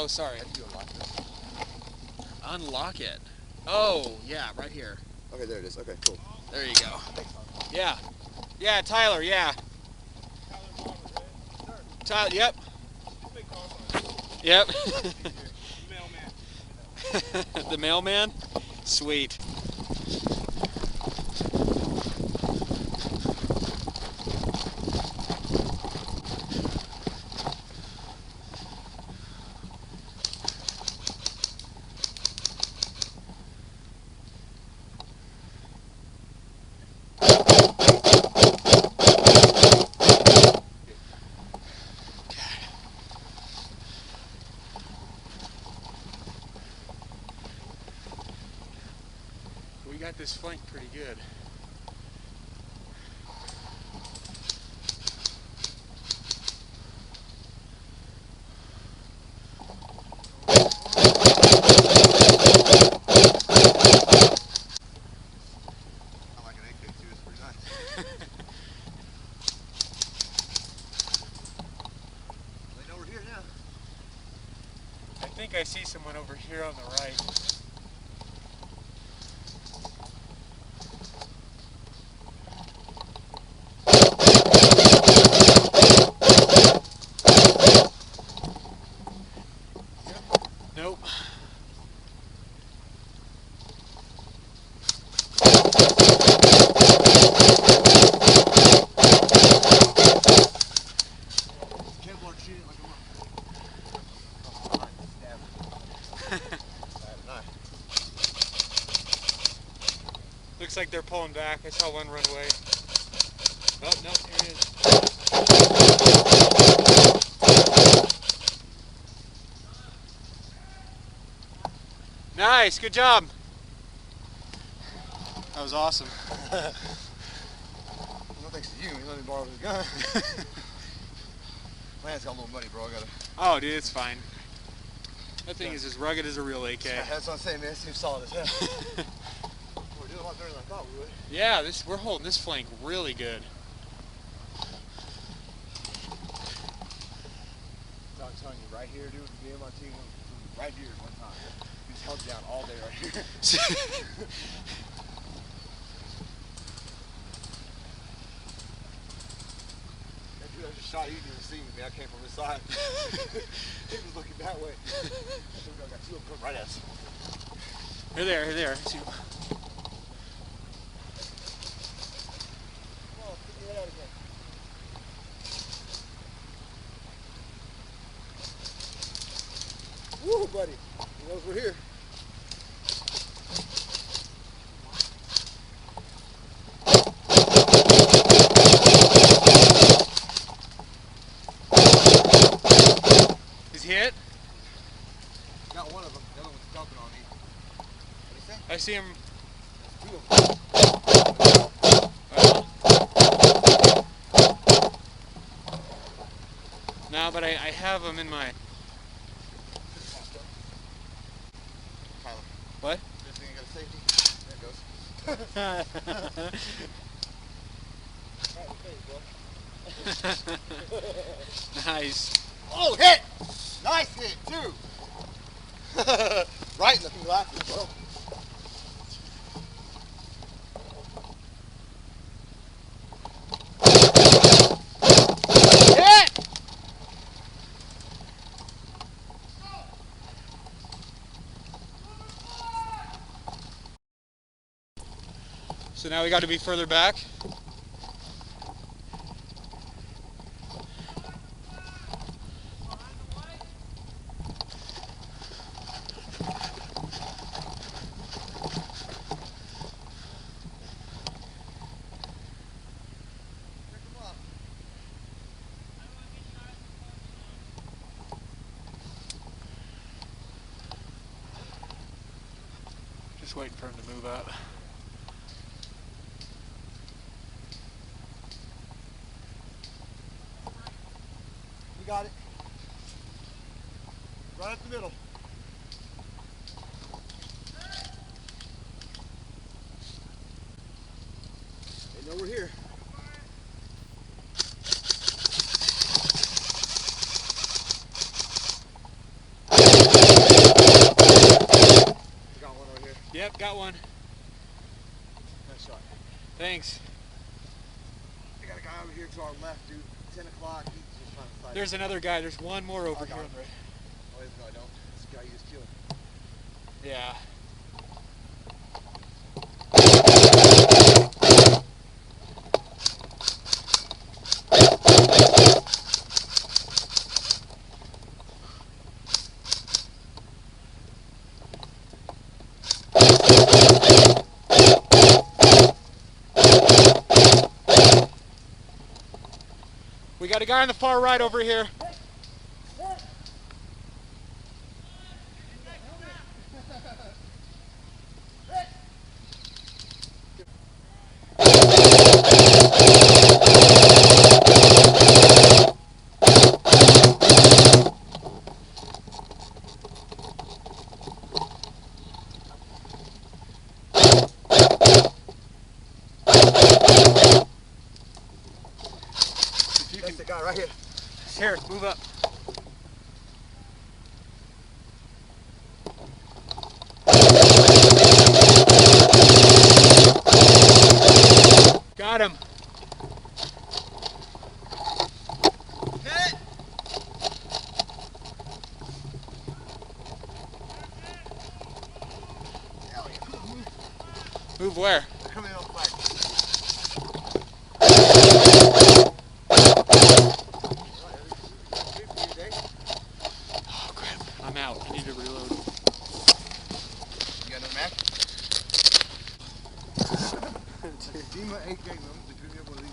Oh, sorry. How do you unlock this? Unlock it. Oh, yeah, right here. Okay, there it is. Okay, cool. There you go. Yeah. Yeah, Tyler, yeah. Tyler, yep. Yep. The mailman? Sweet. We got this flanked pretty good. I like an AK too, it's pretty nice. They know we're here now. I think I see someone over here on the right. Nope. Kevlar cheating like a monk. Looks like they're pulling back. I saw one run away. Oh, no, here it is. Nice, good job. That was awesome. No thanks to you, he let me borrow his gun. My hand's got a little muddy, bro. I gotta. Oh, dude, it's fine. That thing is as rugged as a real AK. That's what I'm saying, man. It seems solid as hell. We're doing a lot better than I thought we would. Yeah, we're holding this flank really good. I'm telling you, right here, dude, me and my team were right here at one time. We just held down all day right here. That dude I just shot, he didn't even see me, man. I came from his side. He was looking that way. I got two of them coming right at us. Here they are, here they are. See. Come on, put your head out again. Woo, buddy. He knows we're here. Is he hit? Got one of them. The other one's dumping on me. What do you say? I see him. Two of them. No, but I have him in my... Tyler. What? This thing got a safety. There it goes. Nice. Oh, hit! Nice hit, too! Right in the glasses, bro. Hit! So now we got to be further back. Just waiting for him to move up. We got it. Right up the middle. They know we're here. here to our left, dude. 10 o'clock. He's just trying to fight. There's another guy. There's one more over here. Oh, no, I don't. This guy you just killed. Yeah. We got a guy on the far right over here. That's the guy right here. Here, move up. Got him. Hit! Move where? Come in on fire. Oh crap, I'm out. I need to reload. You got another Mac? Dima AK, man. To give me up one of these.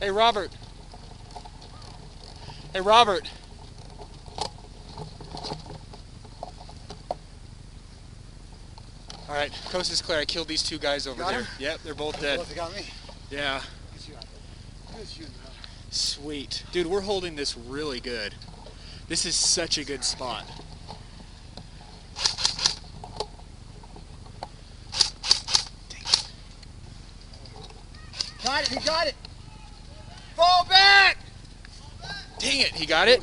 Hey Robert. Hey Robert. All right, coast is clear. I killed these two guys over Got there. him? Yep, they're both dead. They got me. Yeah. Good shooting. Good shooting. Sweet. Dude, we're holding this really good. This is such a good spot. Got it. He got it. Fall back. Dang it, he got it?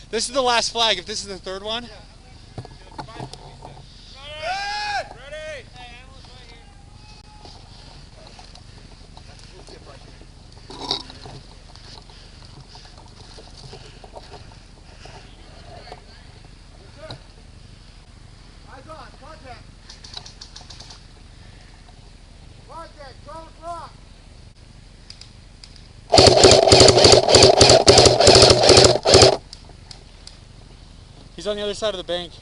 This is the last flag. If this is the third one. Eyes on. Contact. Contact. Don't rock. He's on the other side of the bank.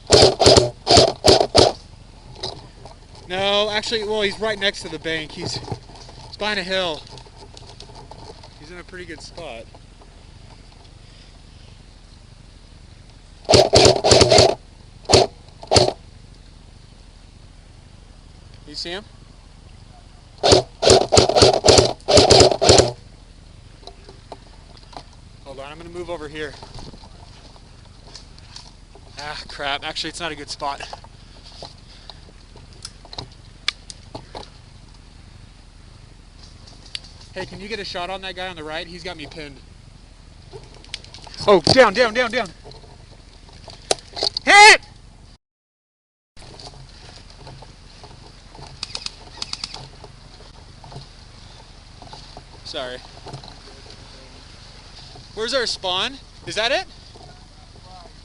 No, actually, well, he's right next to the bank. He's behind a hill. He's in a pretty good spot. You see him? Hold on, I'm gonna move over here. Ah, crap. Actually, it's not a good spot. Hey, can you get a shot on that guy on the right? He's got me pinned. Oh, down, down, down, down. Hit! Sorry. Where's our spawn? Is that it?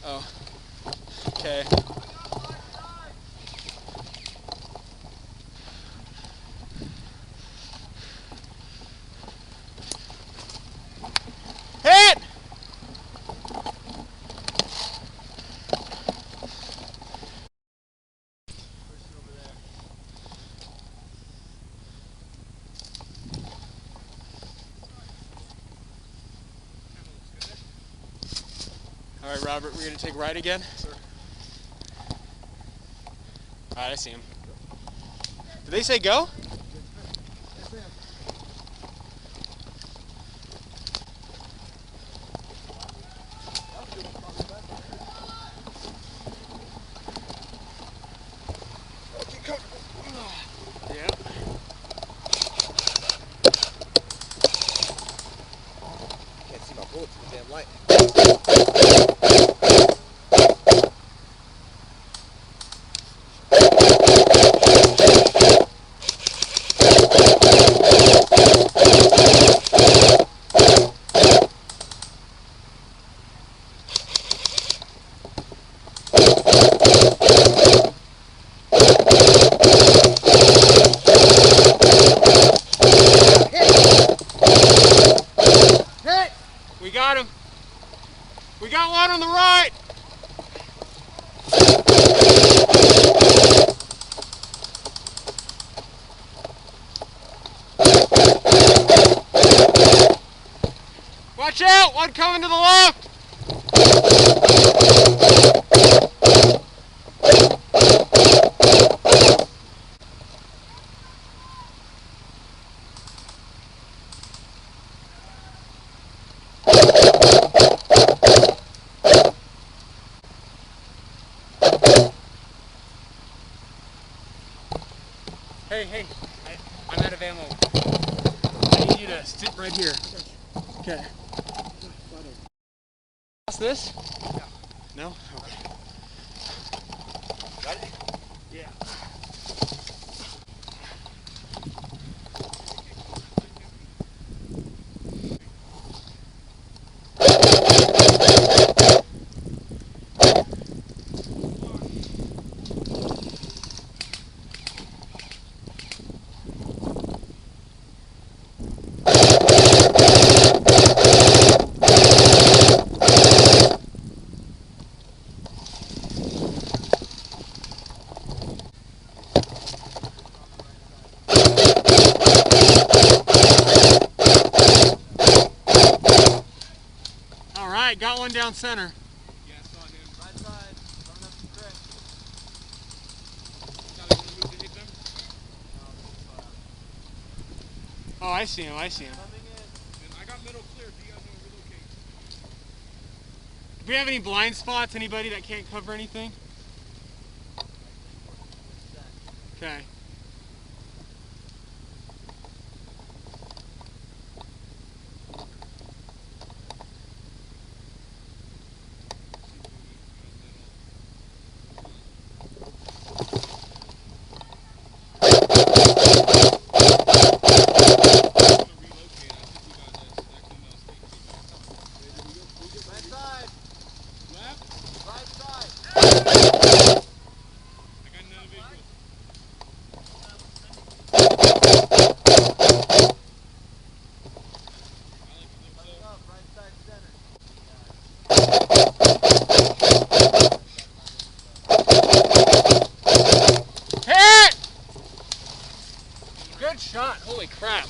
Oh. Okay. Hit! All right. Alright, Robert, we're going to take right again? Sir. Alright, I see him. Did they say go? Yes, ma'am. Yeah. Can't see my bullets in the damn light. We got him. We got one on the right. Watch out! One coming to the left. Hey, I'm out of ammo. I need you to sit right here. Okay. What's this? Yeah. No? Okay. Got it? Yeah. Alright, got one down center. Yeah, I saw him. Right side. Coming up the creek. Oh, I see him. Coming in. I got middle clear if you guys want to relocate. Do we have any blind spots? Anybody that can't cover anything? Okay. Right side. Left? Right side. I got another visual. Coming up. Right side center. Hit! Good shot. Holy crap.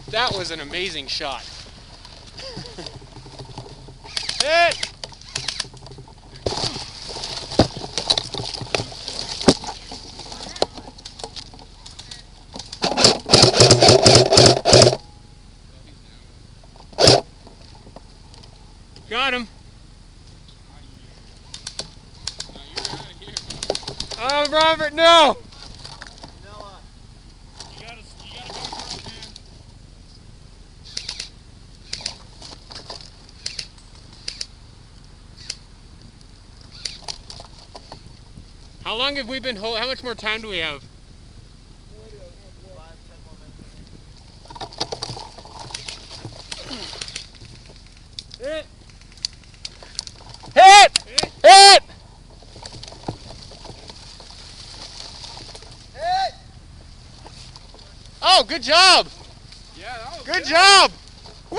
That was an amazing shot. Hit! Got him. Oh, Robert, no! Vanilla. You gotta go first, man. How long have we been holding? How much more time do we have? 5-10 more minutes. Hit! Hit! Hit! Hit! Oh, good job! Yeah, that was Good job! Woo!